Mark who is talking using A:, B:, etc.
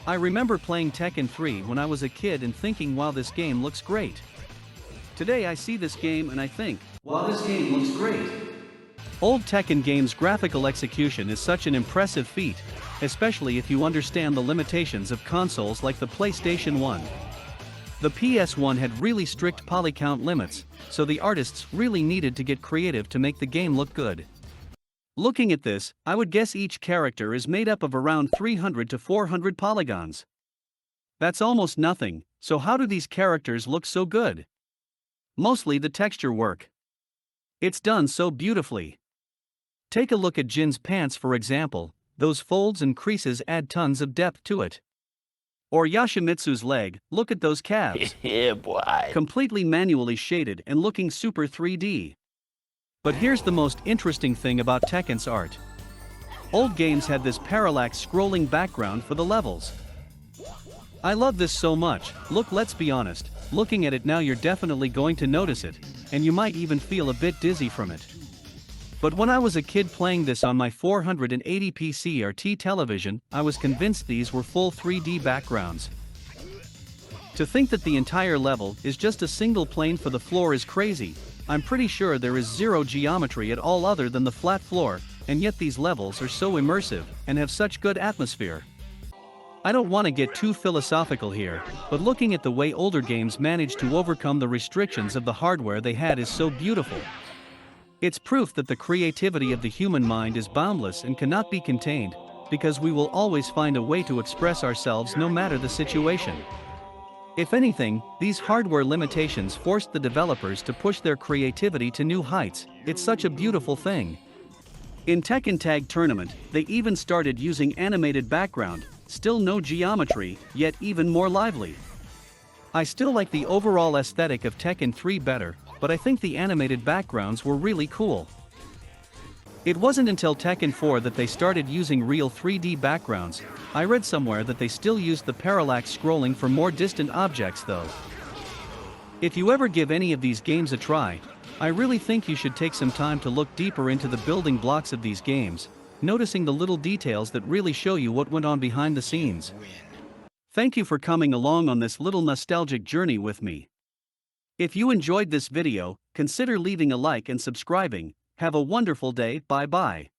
A: I remember playing Tekken 3 when I was a kid and thinking, wow, this game looks great. Today I see this game and I think, wow, this game looks great. Old Tekken games' graphical execution is such an impressive feat, especially if you understand the limitations of consoles like the PlayStation 1. The PS1 had really strict poly count limits, so the artists really needed to get creative to make the game look good. Looking at this, I would guess each character is made up of around 300 to 400 polygons. That's almost nothing, so how do these characters look so good? Mostly the texture work. It's done so beautifully. Take a look at Jin's pants, for example. Those folds and creases add tons of depth to it. Or Yoshimitsu's leg, look at those calves.
B: Yeah, boy.
A: Completely manually shaded and looking super 3D. But here's the most interesting thing about Tekken's art. Old games had this parallax scrolling background for the levels. I love this so much. Look, let's be honest, looking at it now you're definitely going to notice it, and you might even feel a bit dizzy from it. But when I was a kid playing this on my 480p CRT television, I was convinced these were full 3D backgrounds. To think that the entire level is just a single plane for the floor is crazy. I'm pretty sure there is zero geometry at all other than the flat floor, and yet these levels are so immersive and have such good atmosphere. I don't want to get too philosophical here, but looking at the way older games managed to overcome the restrictions of the hardware they had is so beautiful. It's proof that the creativity of the human mind is boundless and cannot be contained, because we will always find a way to express ourselves no matter the situation. If anything, these hardware limitations forced the developers to push their creativity to new heights. It's such a beautiful thing. In Tekken Tag Tournament, they even started using animated background, still no geometry, yet even more lively. I still like the overall aesthetic of Tekken 3 better, but I think the animated backgrounds were really cool. It wasn't until Tekken 4 that they started using real 3D backgrounds. I read somewhere that they still used the parallax scrolling for more distant objects though. If you ever give any of these games a try, I really think you should take some time to look deeper into the building blocks of these games, noticing the little details that really show you what went on behind the scenes. Thank you for coming along on this little nostalgic journey with me. If you enjoyed this video, consider leaving a like and subscribing. Have a wonderful day. Bye bye.